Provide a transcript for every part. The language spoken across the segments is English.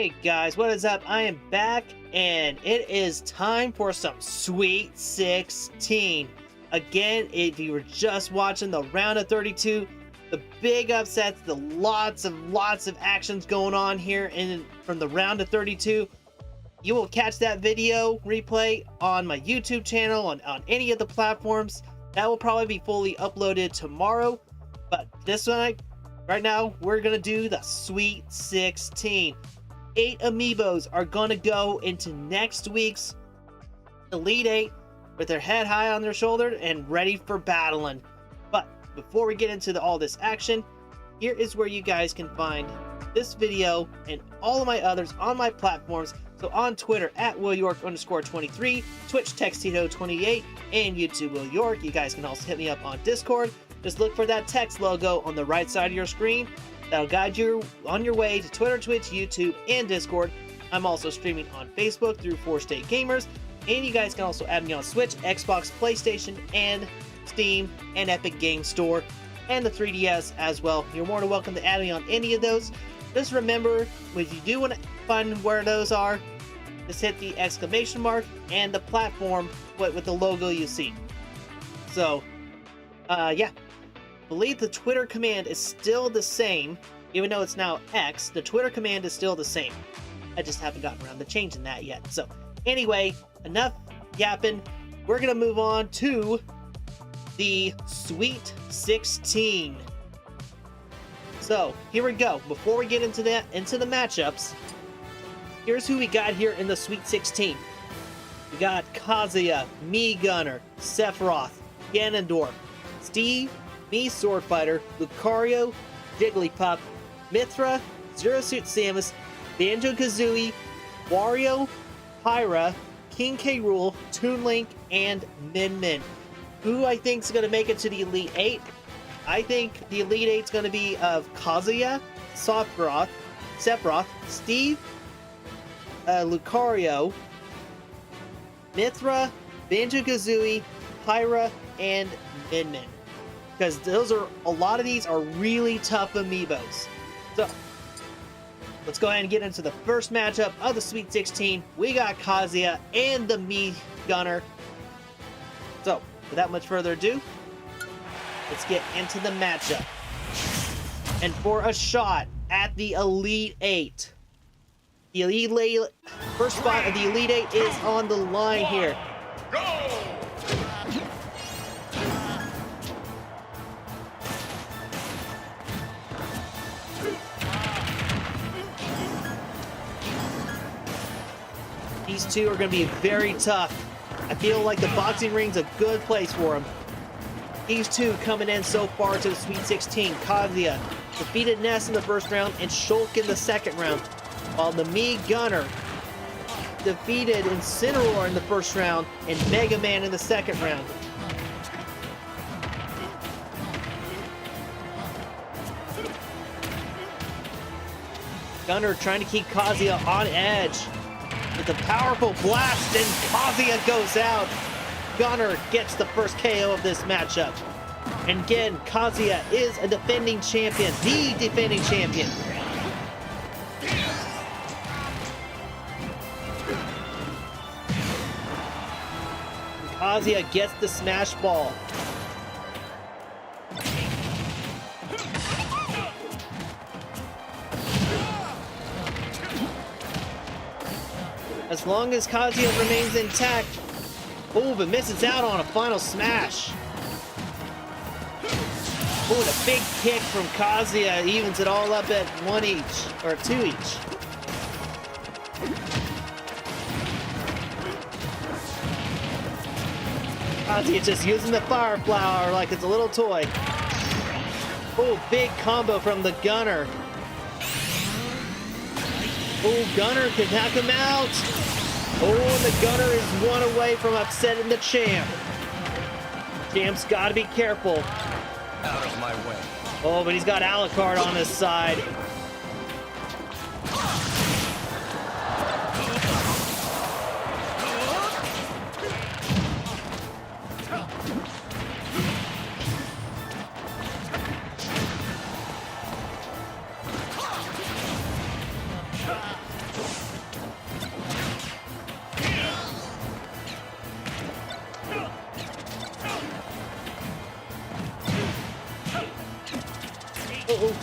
Hey guys, what is up? I am back and it is time for some Sweet 16. Again, if you were just watching the round of 32, the big upsets, the lots of actions going on here from the round of 32, you will catch that video replay on my YouTube channel, on any of the platforms. That will probably be fully uploaded tomorrow. But this one, right now, we're going to do the Sweet 16. 8 Amiibos are going to go into next week's Elite 8 with their head high on their shoulder and ready for battling. But before we get into all this action, here is where you guys can find this video and all of my others on my platforms. So on Twitter at WillYork_23, Twitch Textito28, and YouTube Will York. You guys can also hit me up on Discord. Just look for that text logo on the right side of your screen. That'll guide you on your way to Twitter, Twitch, YouTube, and Discord. I'm also streaming on Facebook through 4State Gamers, and you guys can also add me on Switch, Xbox, PlayStation, and Steam, and Epic Games Store, and the 3DS as well. You're more than welcome to add me on any of those. Just remember, if you do want to find where those are, just hit the exclamation mark and the platform with the logo you see. So, yeah. I believe the Twitter command is still the same, even though it's now X. The Twitter command is still the same. I just haven't gotten around to changing that yet. So anyway, enough yapping. We're gonna move on to the Sweet 16. So here we go. Before we get into the matchups, here's who we got here in the Sweet 16. We got Kazuya, Mii Gunner, Sephiroth, Ganondorf, Steve, Mii Sword Fighter, Lucario, Jigglypuff, Mithra, Zero Suit Samus, Banjo-Kazooie, Wario, Pyra, King K. Rool, Toon Link, and Min Min. Who I think is going to make it to the Elite 8? I think the Elite 8 is going to be of Kazuya, Sephiroth, Steve, Lucario, Mithra, Banjo-Kazooie, Pyra, and Min Min. Because a lot of these are really tough Amiibos. So, let's go ahead and get into the first matchup of the Sweet 16. We got Kazuya and the Mii Gunner. So, without much further ado, let's get into the matchup. And for a shot at the Elite 8. The first spot of the Elite 8 is on the line here. Go! These two are going to be very tough. I feel like the boxing ring's a good place for them. These two coming in so far to the Sweet 16. Kazuya defeated Ness in the first round and Shulk in the second round, while the Mii Gunner defeated Incineroar in the first round and Mega Man in the second round. Gunner trying to keep Kazuya on edge with a powerful blast, and Kazuya goes out. Gunner gets the first KO of this matchup. And again, Kazuya is a defending champion, the defending champion. Kazuya gets the smash ball. As long as Kazuya remains intact. Oh, but misses out on a final smash. Oh, and a big kick from Kazuya evens it all up at 1 each, or 2 each. Kazuya just using the fire flower like it's a little toy. Oh, big combo from the Gunner. Oh, Gunner can knock him out. Oh, and the Gunner is one away from upsetting the champ. Champ's got to be careful. Out of my way. Oh, but he's got Alucard on his side. oh.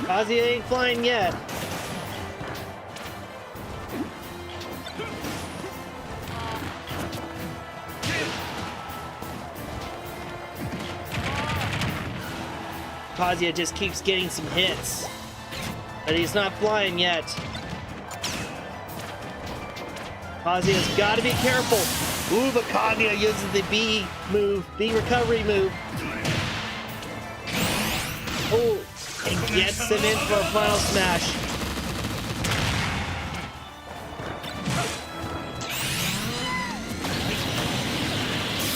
Kazuya ain't flying yet. Kazuya just keeps getting some hits, but he's not flying yet. Kazuya's got to be careful. Ooh, but Kazuya uses the B move, B recovery move. Oh, and gets him in for a final smash.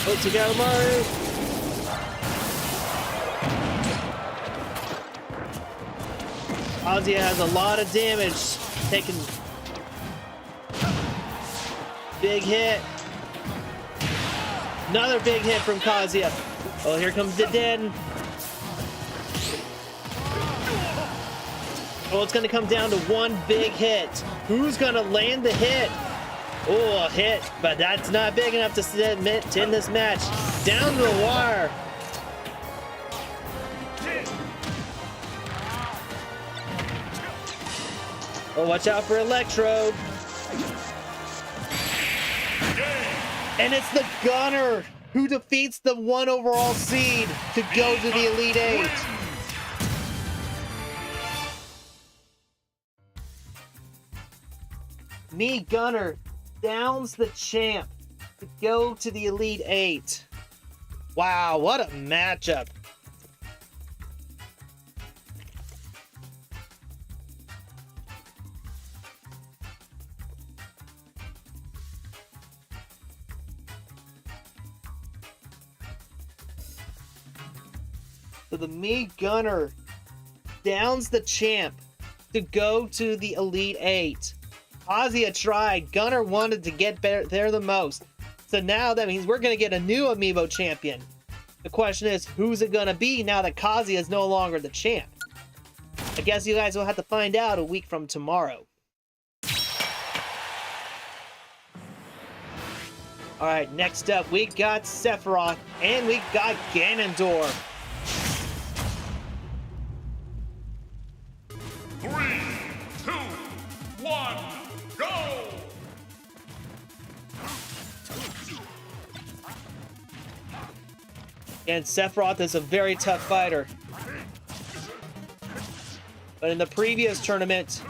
Oh, Togamaru. Kazuya has a lot of damage, taking big hit. Another big hit from Kazuya. Oh, here comes the Den. Oh, it's gonna come down to one big hit. Who's gonna land the hit? Oh, a hit, but that's not big enough to end this match. Down to the wire. Oh, watch out for Electrode. And it's the Gunner who defeats the 1 overall seed to go to the Elite Eight. Me, Gunner, downs the champ to go to the Elite Eight. Wow, what a matchup. So the Me Gunner downs the champ to go to the Elite Eight. Kazuya tried. Gunner wanted to get there the most. So now that means we're going to get a new Amiibo champion. The question is, who's it going to be now that Kazuya is no longer the champ? I guess you guys will have to find out a week from tomorrow. Alright, next up we got Sephiroth and we got Ganondorf. 3, 2, 1, go! And Sephiroth is a very tough fighter. But in the previous tournament,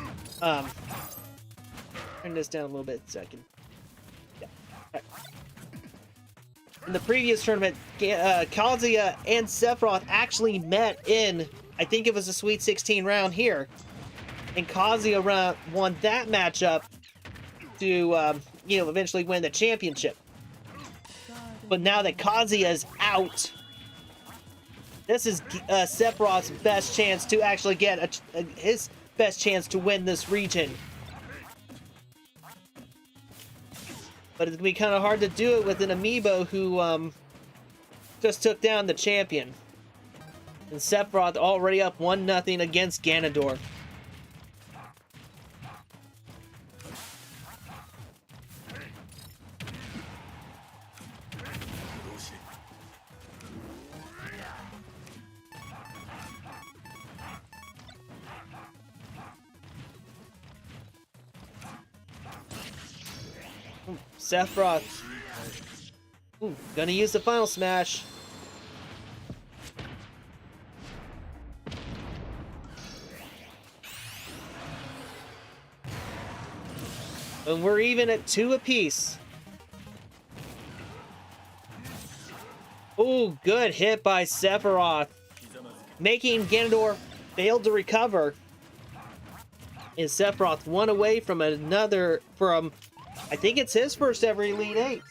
turn this down a little bit, second. Yeah. Right. In the previous tournament, Kazuya and Sephiroth actually met in, I think it was a Sweet 16 round here. And Kazuya won that matchup to, eventually win the championship. But now that Kazuya is out, this is Sephiroth's best chance to actually get his best chance to win this region. But it's going to be kind of hard to do it with an Amiibo who just took down the champion. And Sephiroth already up 1-0 against Ganondorf. Sephiroth. Ooh, gonna use the final smash. And we're even at 2 apiece. Ooh, good hit by Sephiroth. Making Ganondorf fail to recover. And Sephiroth 1 away from I think it's his first ever Elite Eight.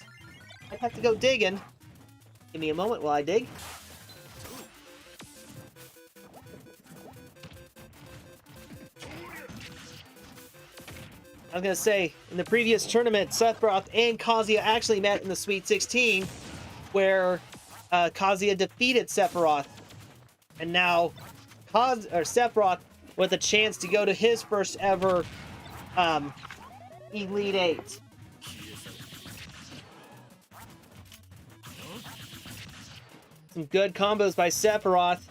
I have to go digging. Give me a moment while I dig. I was gonna say, in the previous tournament, Sephiroth and Kazuya actually met in the Sweet 16, where Kazuya defeated Sephiroth, and now Sephiroth with a chance to go to his first ever Elite Eight. Some good combos by Sephiroth.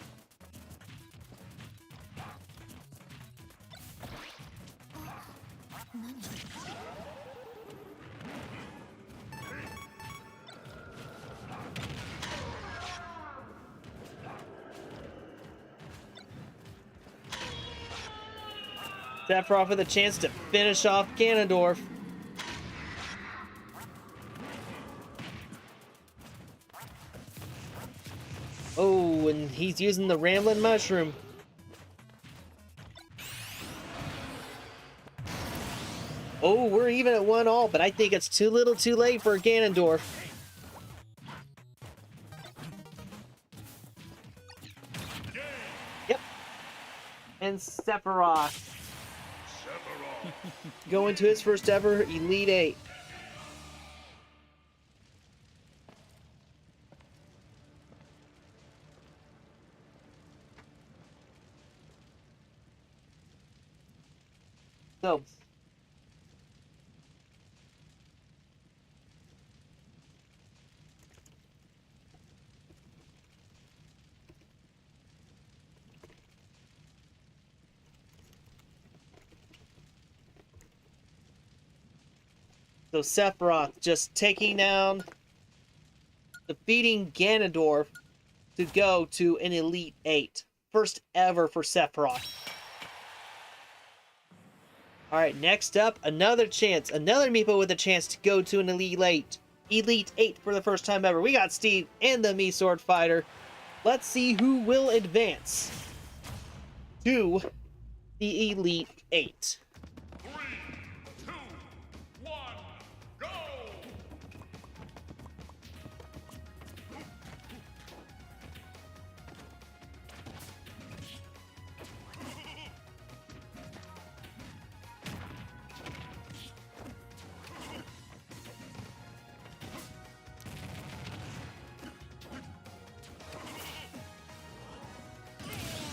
Sephiroth with a chance to finish off Ganondorf. Oh, and he's using the Ramblin' Mushroom. Oh, we're even at 1-1, but I think it's too little too late for Ganondorf. Yep. And Sephiroth going to his first ever Elite Eight. So, Sephiroth just taking down, defeating Ganondorf to go to an Elite Eight. First ever for Sephiroth. Alright, next up, another chance. Another Meepo with a chance to go to an Elite Eight. Elite Eight for the first time ever. We got Steve and the Mii Sword Fighter. Let's see who will advance to the Elite Eight. 3, 2, 1, go!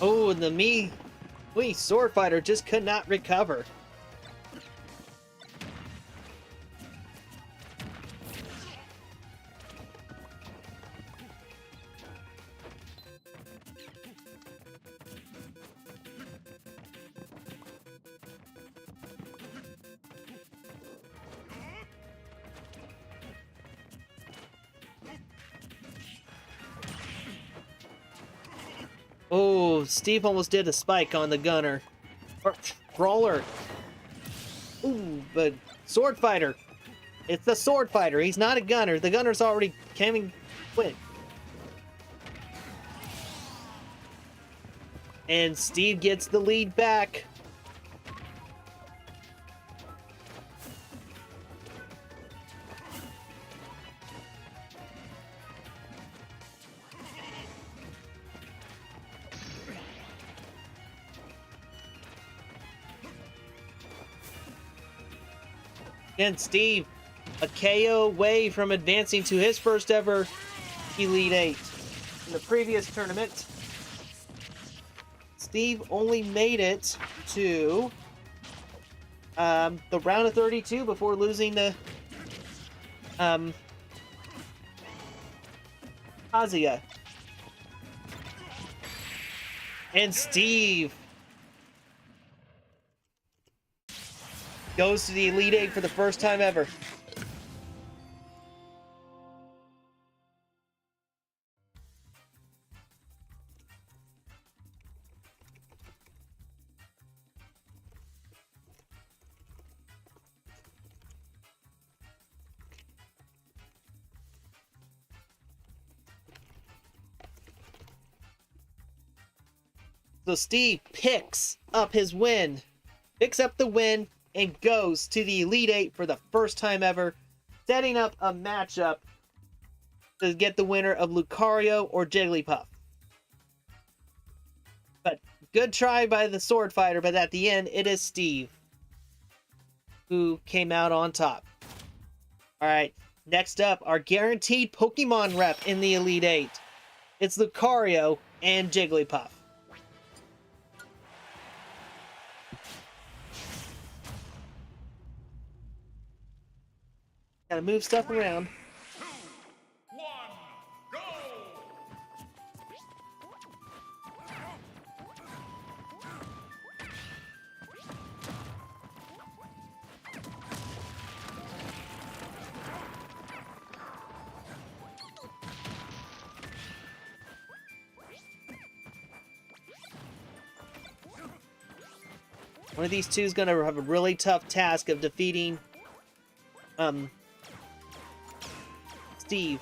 Oh, and the Mii Sword Fighter just could not recover. Oh, Steve almost did a spike on the gunner. Or brawler. Ooh, but Sword Fighter. It's the Sword Fighter. He's not a gunner. The gunner's already coming quick. And Steve gets the lead back. And Steve, a KO away from advancing to his first ever Elite Eight. In the previous tournament, Steve only made it to the round of 32 before losing to Kazuya. And Steve goes to the Elite Eight for the first time ever. So Steve picks up his win, picks up the win, and goes to the Elite Eight for the first time ever, setting up a matchup to get the winner of Lucario or Jigglypuff. But good try by the Sword Fighter, but at the end, it is Steve who came out on top. Alright, next up, our guaranteed Pokemon rep in the Elite Eight. It's Lucario and Jigglypuff. Gotta move stuff around. 2, 1, go! One of these two is going to have a really tough task of defeating Steve.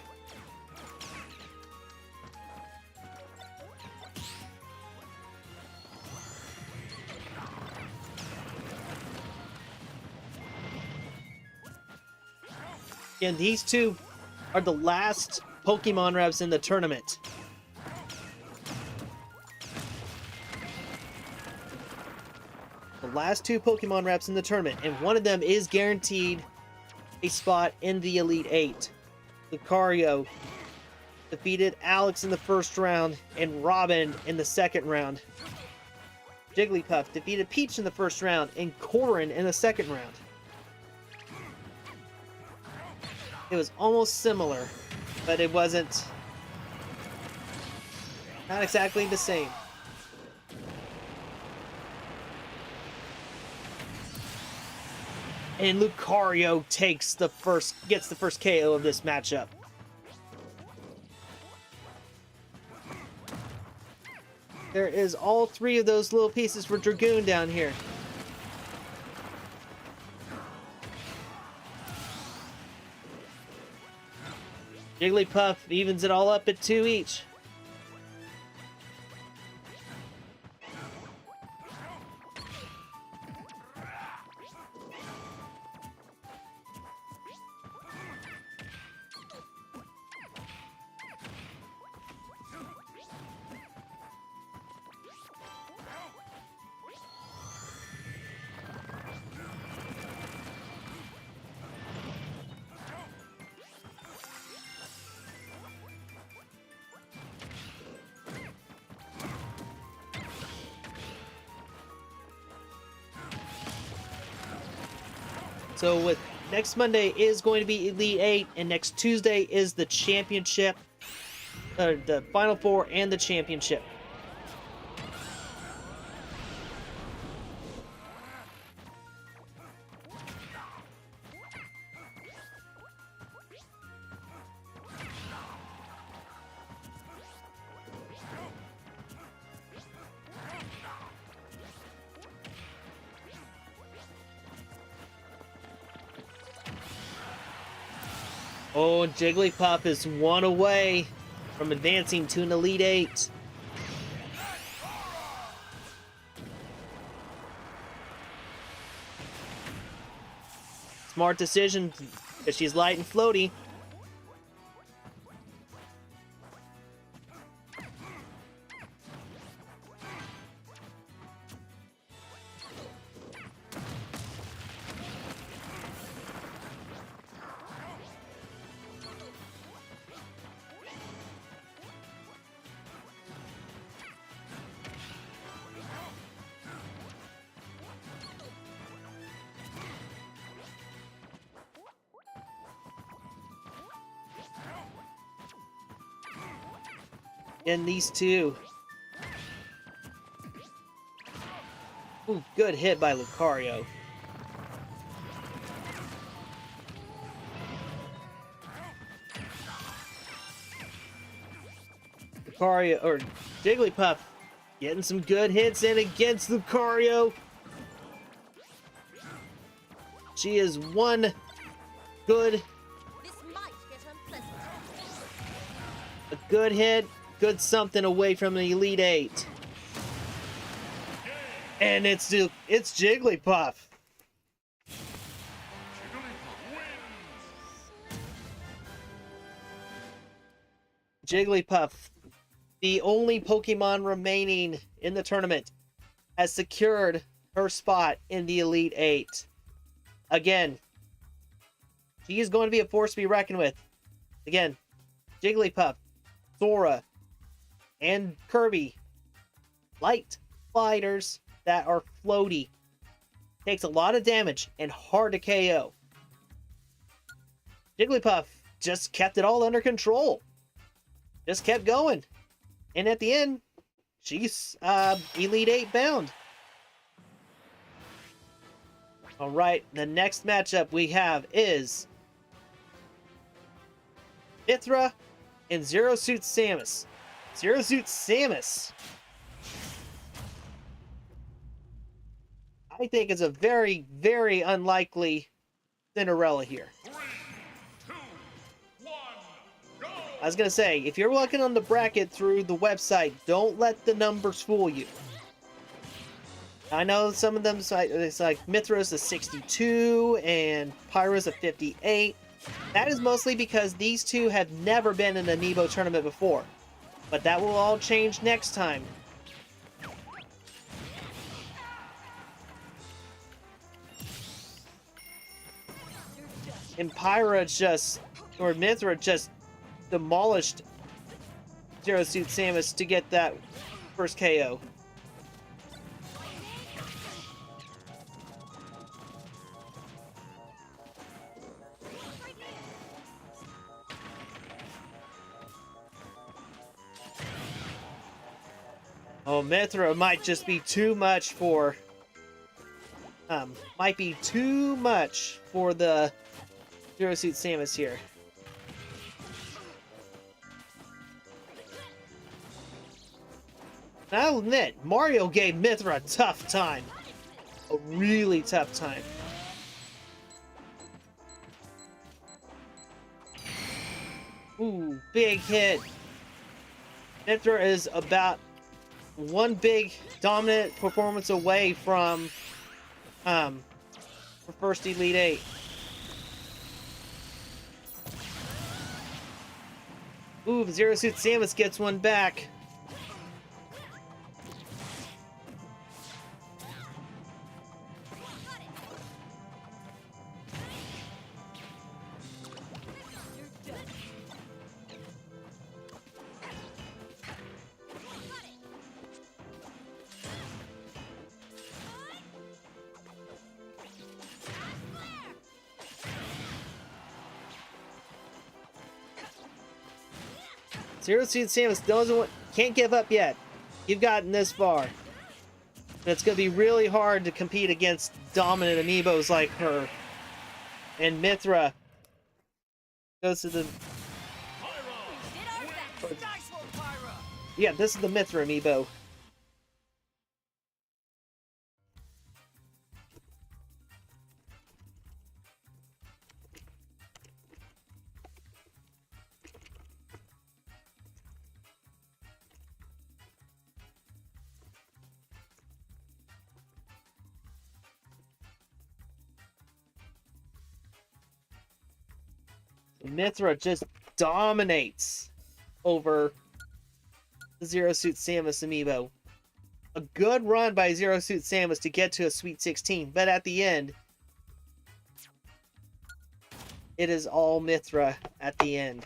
And these two are the last Pokemon reps in the tournament. The last two Pokemon reps in the tournament, and one of them is guaranteed a spot in the Elite Eight. Lucario defeated Alex in the first round and Robin in the second round. Jigglypuff defeated Peach in the first round and Corin in the second round. It was almost similar, but it wasn't. Not exactly the same. And Lucario gets the first KO of this matchup. There is all three of those little pieces for Dragoon down here. Jigglypuff evens it all up at 2 each. So with next Monday is going to be Elite 8, and next Tuesday is the championship, the Final Four and the championship. Oh, Jigglypuff is one away from advancing to an Elite 8. Smart decision, because she's light and floaty. And these two. Ooh, good hit by Lucario. Lucario, or Jigglypuff, getting some good hits in against Lucario. She is one good, a good hit, good something away from the Elite 8. And it's Jigglypuff. Jigglypuff, the only Pokemon remaining in the tournament, has secured her spot in the Elite 8. Again, she is going to be a force to be reckoned with. Again, Jigglypuff, Sora, and Kirby, light fighters that are floaty. Takes a lot of damage and hard to KO. Jigglypuff just kept it all under control. Just kept going. And at the end, she's Elite 8 bound. Alright, the next matchup we have is Ithra and Zero Suit Samus. Zero Suit Samus. I think is a very, very unlikely Cinderella here. 3, 2, 1, go! I was gonna say, if you're looking on the bracket through the website, don't let the numbers fool you. I know some of them, it's like Mithra's a 62 and Pyro's a 58. That is mostly because these two have never been in an Amiibo tournament before. But that will all change next time. And Pyra just, or Mithra just demolished Zero Suit Samus to get that first KO. Oh, Mithra might just be too much for... might be too much for the Zero Suit Samus here. And I'll admit, Mario gave Mithra a tough time. A really tough time. Ooh, big hit. Mithra is about one big dominant performance away from for first Elite Eight. Ooh, Zero Suit Samus gets one back. Zero Suit Samus can't give up yet. You've gotten this far. And it's going to be really hard to compete against dominant Amiibos like her. And Mithra goes to the... Yeah, this is the Mithra Amiibo. Mithra just dominates over the Zero Suit Samus Amiibo. A good run by Zero Suit Samus to get to a Sweet 16, but at the end, it is all Mithra at the end.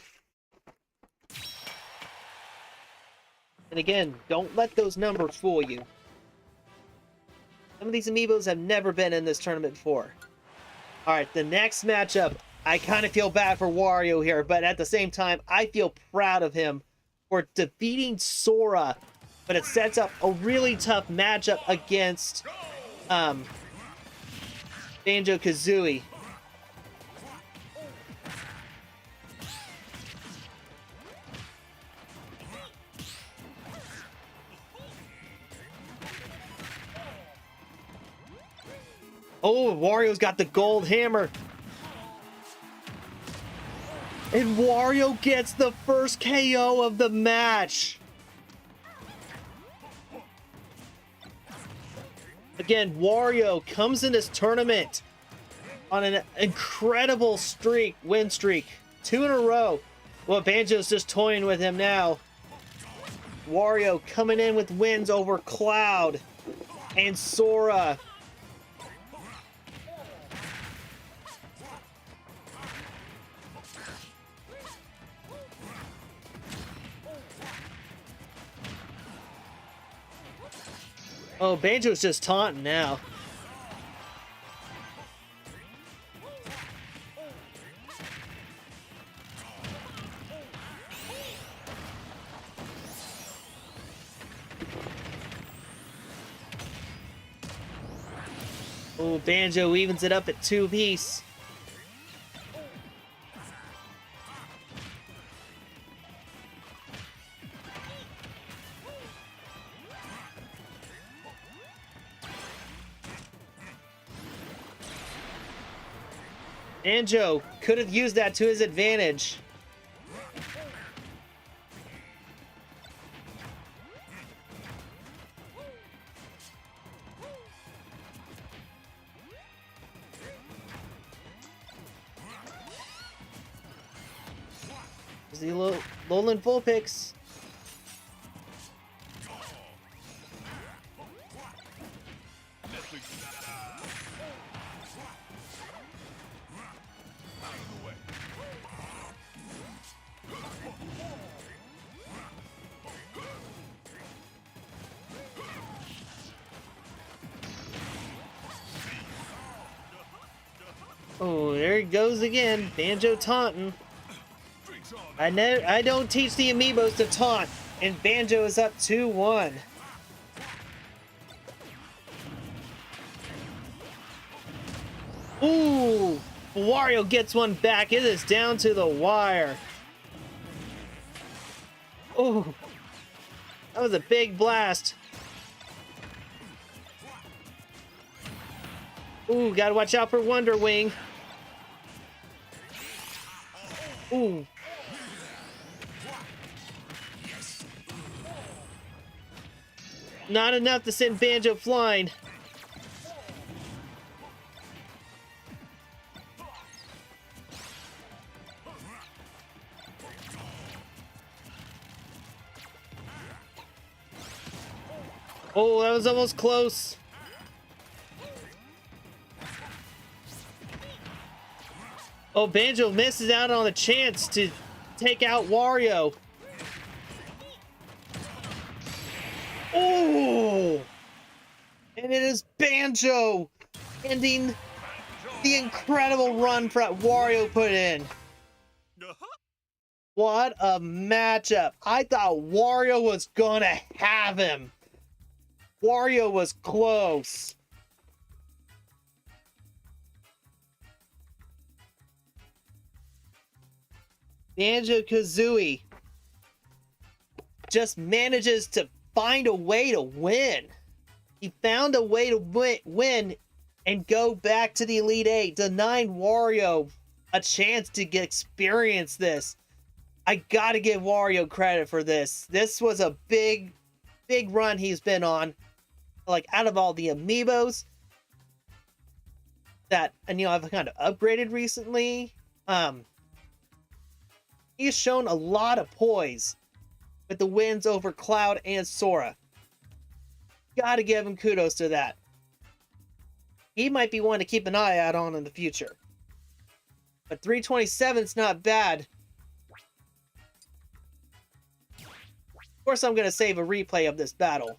And again, don't let those numbers fool you. Some of these Amiibos have never been in this tournament before. Alright, the next matchup, I kind of feel bad for Wario here, but at the same time, I feel proud of him for defeating Sora. But it sets up a really tough matchup against Banjo-Kazooie. Oh, Wario's got the gold hammer. And Wario gets the first KO of the match. Again, Wario comes in this tournament on an incredible win streak. 2 in a row. Well, Banjo's just toying with him now. Wario coming in with wins over Cloud and Sora. Oh, Banjo's just taunting now. Oh, Banjo evens it up at 2 apiece. Banjo could have used that to his advantage. There's the Lowland Vulpix. Oh, there he goes again. Banjo taunting. I don't teach the Amiibos to taunt, and Banjo is up 2-1. Ooh, Wario gets one back. It is down to the wire. Ooh, that was a big blast. Ooh, gotta watch out for Wonder Wing. Ooh. Not enough to send Banjo flying. Oh, that was almost close. Oh, Banjo misses out on a chance to take out Wario. Oh! And it is Banjo ending the incredible run that Wario put in. What a matchup. I thought Wario was gonna have him. Wario was close. Banjo-Kazooie just manages to find a way to win. He found a way to win and go back to the Elite Eight, denying Wario a chance to experience this. I gotta give Wario credit for this. This was a big run he's been on. Like, out of all the Amiibos that, and I've kind of upgraded recently, he's shown a lot of poise with the wins over Cloud and Sora. Gotta give him kudos to that. He might be one to keep an eye out on in the future. But 327's not bad. Of course, I'm going to save a replay of this battle.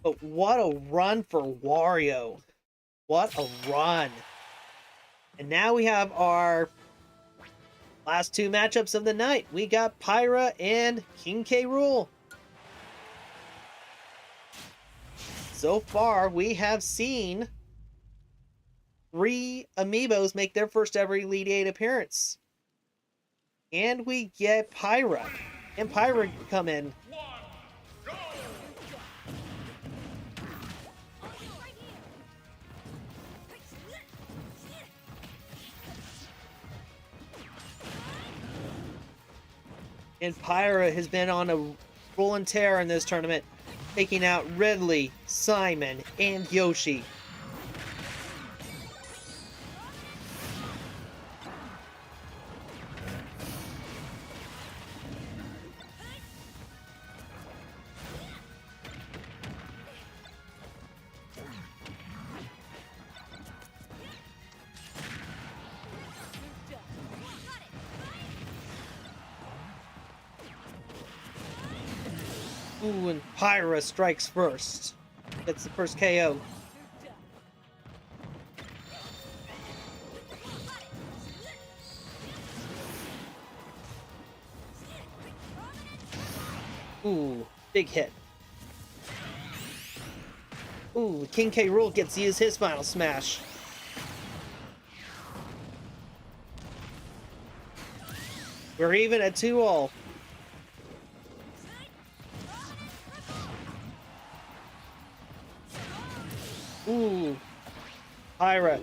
But what a run for Wario. What a run. And now we have our last two matchups of the night. We got Pyra and King K. Rool. So far, we have seen 3 Amiibos make their first ever Elite 8 appearance. And we get Pyra. And Pyra come in. And Pyra has been on a roll and tear in this tournament, taking out Ridley, Simon, and Yoshi. Ooh, and Pyra strikes first. Gets the first KO. Ooh, big hit. Ooh, King K. Rool gets to use his final smash. We're even at 2-all. Ooh, Pyra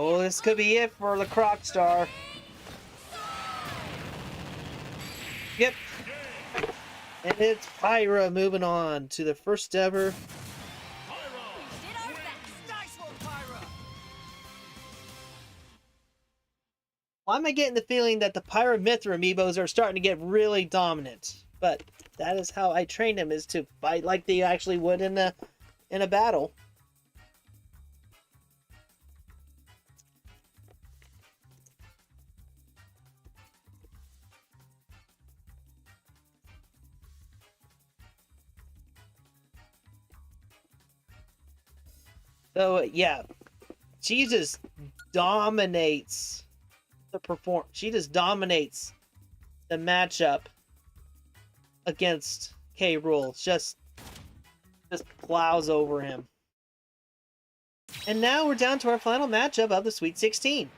Oh, this could be it for the Croc Star. Yep. And it's Pyra moving on to the first ever. Why am I getting the feeling that the Pyra Mithra amiibos are starting to get really dominant? But that is how I train them, is to fight like they actually would in a battle. So yeah, she just dominates she just dominates the matchup against K. Rool. Just plows over him. And now we're down to our final matchup of the Sweet 16.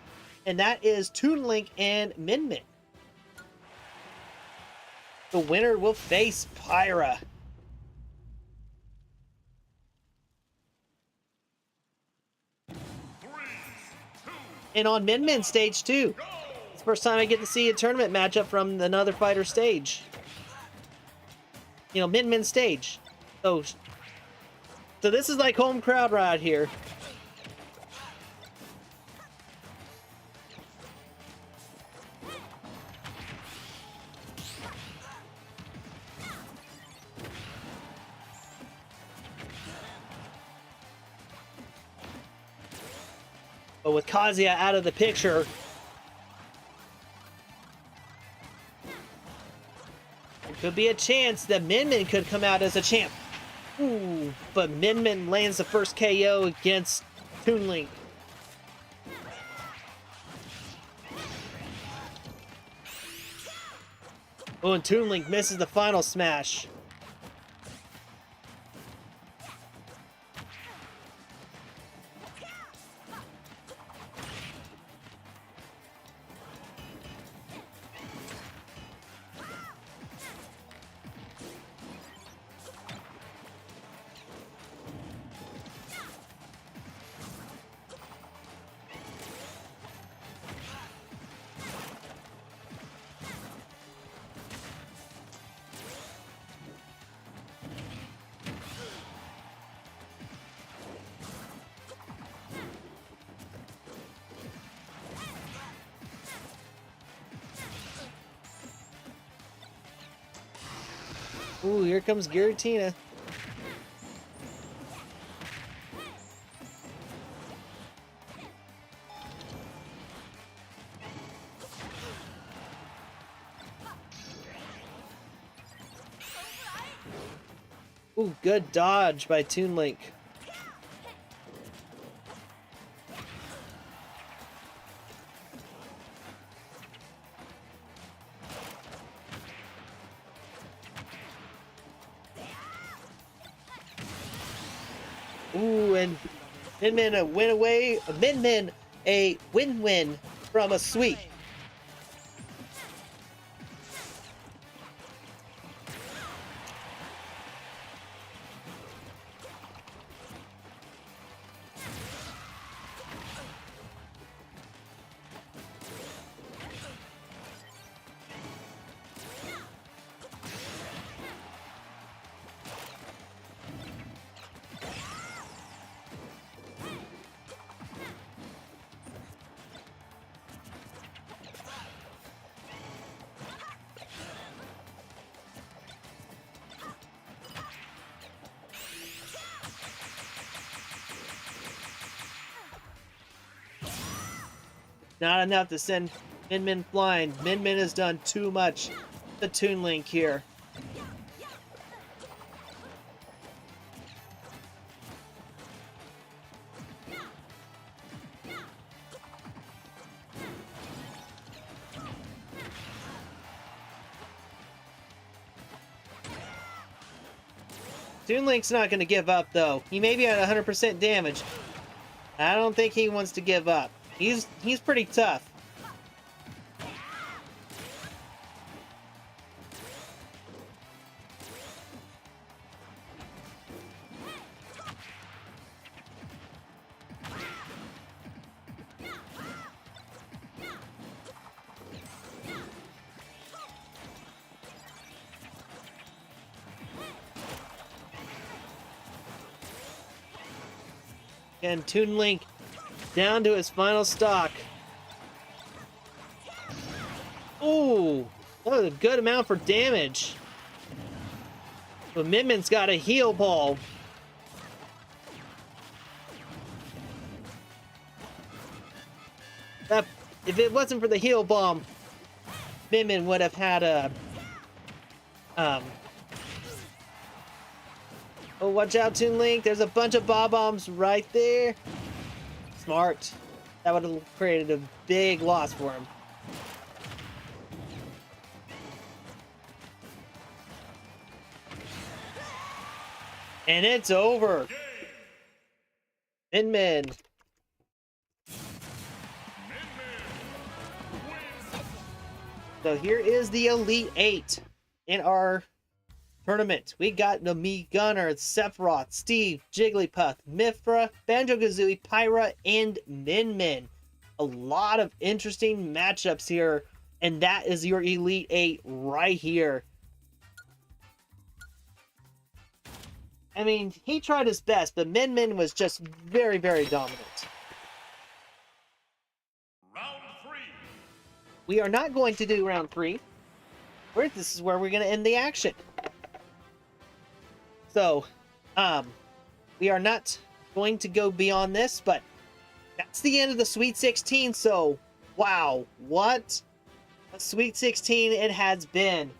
And that is Toon Link and Min Min. The winner will face Pyra. And on Min Min stage 2. It's the first time I get to see a tournament matchup from another fighter stage. You know, Min Min stage. So this is like home crowd right here. But with Kazuya out of the picture, there could be a chance that Min Min could come out as a champ. Ooh, but Min Min lands the first KO against Toon Link. Oh, and Toon Link misses the final smash. Ooh, here comes Giratina. Ooh, good dodge by Toon Link. Ooh, and Min Min a win-win from a sweep. Not enough to send Min Min flying. Min Min has done too much to Toon Link here. Toon Link's not going to give up, though. He may be at 100% damage. I don't think he wants to give up. He's pretty tough. And Toon Link down to his final stock. Ooh, that was a good amount for damage. But Min Min's got a heal ball. That, if it wasn't for the heal bomb, Min Min would have had a oh, watch out, Toon Link. There's a bunch of bob-bombs right there. Smart. That would have created a big loss for him. And it's over. Min Min. So here is the Elite Eight in our tournament. We got the Mii Gunner, Sephiroth, Steve, Jigglypuff, Mythra, Banjo-Kazooie, Pyra, and Min Min. A lot of interesting matchups here, and that is your Elite Eight right here. I mean, he tried his best, but Min Min was just very, very dominant. Round 3. We are not going to do round 3. This is where we're going to end the action. So, we are not going to go beyond this, but that's the end of the Sweet 16. So, wow, what a Sweet 16 it has been.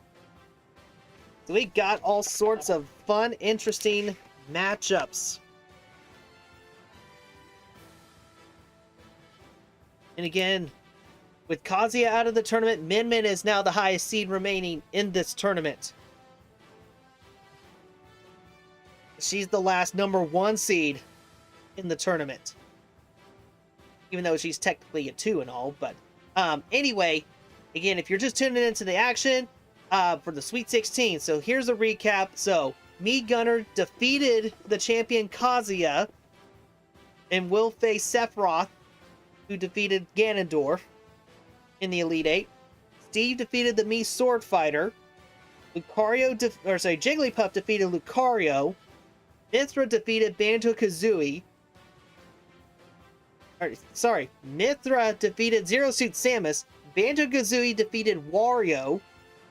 So we got all sorts of fun, interesting matchups. And again, with Kazuya out of the tournament, Min Min is now the highest seed remaining in this tournament. She's the last #1 seed in the tournament. Even though she's technically a 2 and all. But anyway, again, if you're just tuning into the action for the Sweet 16. So here's a recap. So Mii Gunner defeated the champion Kazuya and will face Sephiroth, who defeated Ganondorf in the Elite Eight. Steve defeated the Mii Sword Fighter. Jigglypuff defeated Lucario. Mythra defeated Banjo-Kazooie. Mythra defeated Zero Suit Samus. Banjo-Kazooie defeated Wario.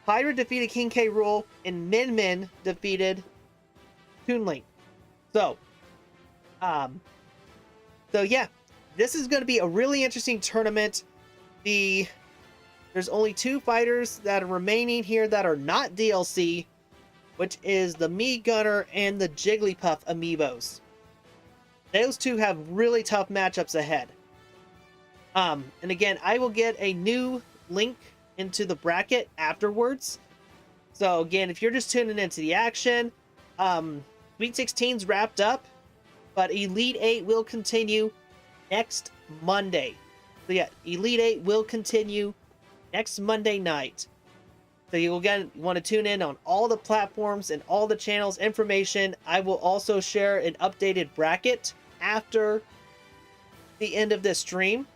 Pyra defeated King K. Rool. And Min Min defeated Toon Link. So yeah, this is going to be a really interesting tournament. There's only 2 fighters that are remaining here that are not DLC, which is the Mii Gunner and the Jigglypuff amiibos. Those 2 have really tough matchups ahead. And again, I will get a new link into the bracket afterwards. So again, if you're just tuning into the action, Sweet 16's wrapped up, but Elite 8 will continue next Monday. So yeah, Elite 8 will continue next Monday night. So you want to tune in on all the platforms and all the channels information. I will also share an updated bracket after the end of this stream.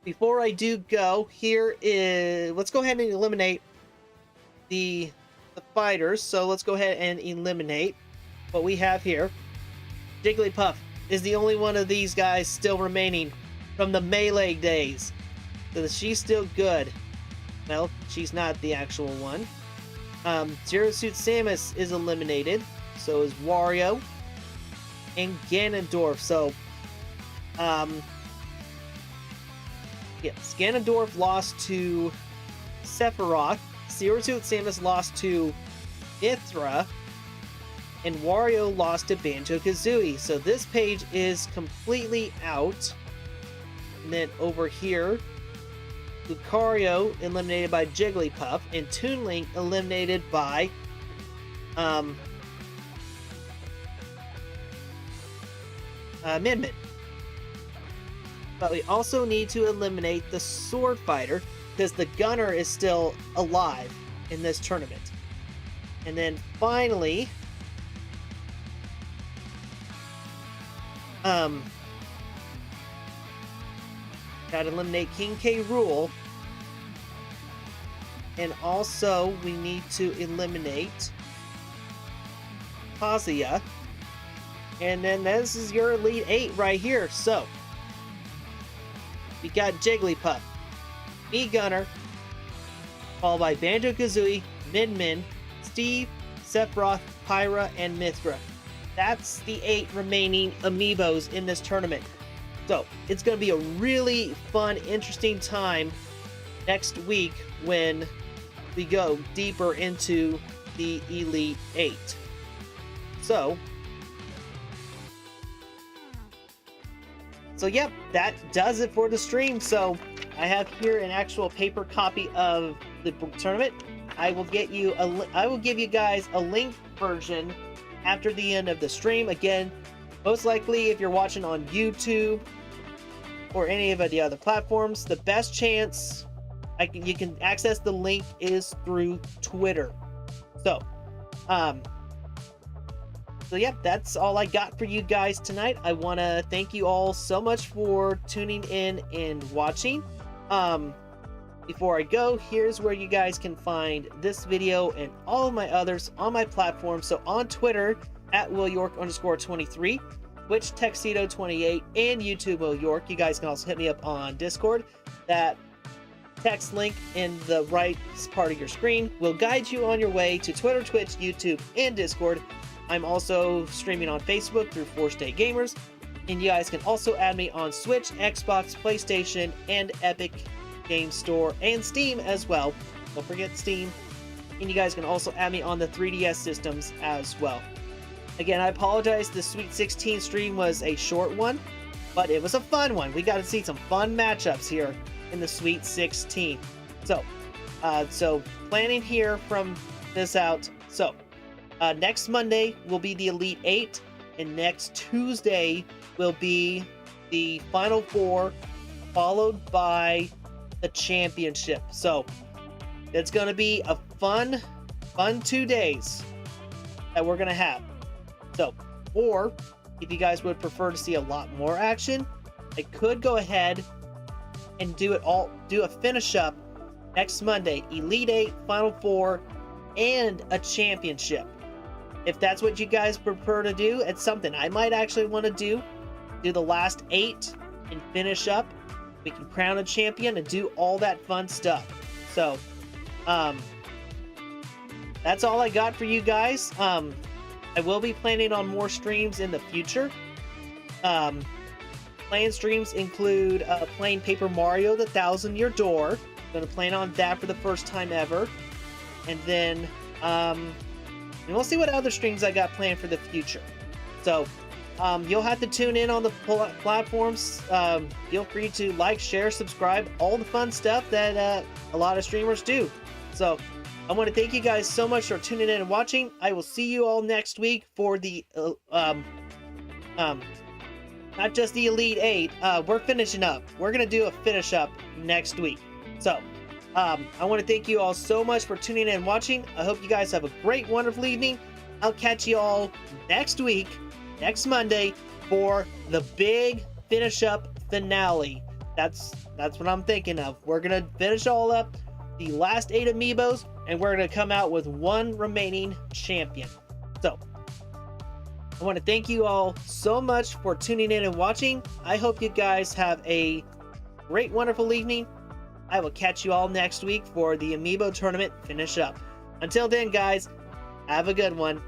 Before I do go, let's go ahead and eliminate the fighters. So let's go ahead and eliminate what we have here. Jigglypuff is the only one of these guys still remaining from the Melee days. So she's still good. Well, she's not the actual one. Zero Suit Samus is eliminated. So is Wario and Ganondorf. So, yes, Ganondorf lost to Sephiroth. Zero Suit Samus lost to Mythra. And Wario lost to Banjo-Kazooie. So this page is completely out. And then over here, Lucario eliminated by Jigglypuff, and Toon Link eliminated by Min Min. But we also need to eliminate the Sword Fighter, because the Gunner is still alive in this tournament. And then finally, gotta eliminate King K. Rool. And also, we need to eliminate Kazuya. And then this is your Elite 8 right here. So, we got Jigglypuff, Me Gunner, followed by Banjo-Kazooie, Min-Min, Steve, Sephiroth, Pyra, and Mythra. That's the 8 remaining Amiibos in this tournament. So, it's going to be a really fun, interesting time next week when we go deeper into the Elite 8. So yep, that does it for the stream. So I have here an actual paper copy of the tournament. I will give you guys a link version after the end of the stream. Again, most likely if you're watching on YouTube or any of the other platforms, the best chance you can access the link is through Twitter. So yeah, that's all I got for you guys tonight. I want to thank you all so much for tuning in and watching. Before I go, here's where you guys can find this video and all of my others on my platform. So on Twitter at WillYork_23, Twitch Tuxedo28, and YouTube Will York. You guys can also hit me up on Discord. That text link in the right part of your screen will guide you on your way to Twitter, Twitch, YouTube, and Discord. I'm also streaming on Facebook through 4State Gamers, and you guys can also add me on Switch, Xbox, PlayStation, and Epic Games Store, and Steam as well. Don't forget Steam. And you guys can also add me on the 3DS systems as well. Again, I apologize, the Sweet 16 stream was a short one, but it was a fun one. We got to see some fun matchups here in the Sweet 16. So planning here from this out. So, next Monday will be the Elite 8, and next Tuesday will be the Final 4, followed by the Championship. So, it's going to be a fun 2 days that we're going to have. So, or if you guys would prefer to see a lot more action, I could go ahead and do a finish up next Monday, Elite 8, Final 4, and a Championship. If that's what you guys prefer to do, it's something I might actually want to do the last 8 and finish up. We can crown a champion and do all that fun stuff. So, that's all I got for you guys. I will be planning on more streams in the future. Planned streams include playing Paper Mario: The Thousand Year Door. Gonna plan on that for the first time ever. And then, and we'll see what other streams I got planned for the future. So, you'll have to tune in on the platforms. Feel free to like, share, subscribe, all the fun stuff that a lot of streamers do. So, I want to thank you guys so much for tuning in and watching. I will see you all next week for the, not just the Elite 8. We're finishing up. We're going to do a finish up next week. So, I want to thank you all so much for tuning in and watching. I hope you guys have a great, wonderful evening. I'll catch you all next week, next Monday, for the big finish up finale. That's what I'm thinking of. We're going to finish all up the last 8 Amiibos, and we're going to come out with one remaining champion. So, I want to thank you all so much for tuning in and watching. I hope you guys have a great, wonderful evening. I will catch you all next week for the Amiibo tournament finish up. Until then, guys, have a good one.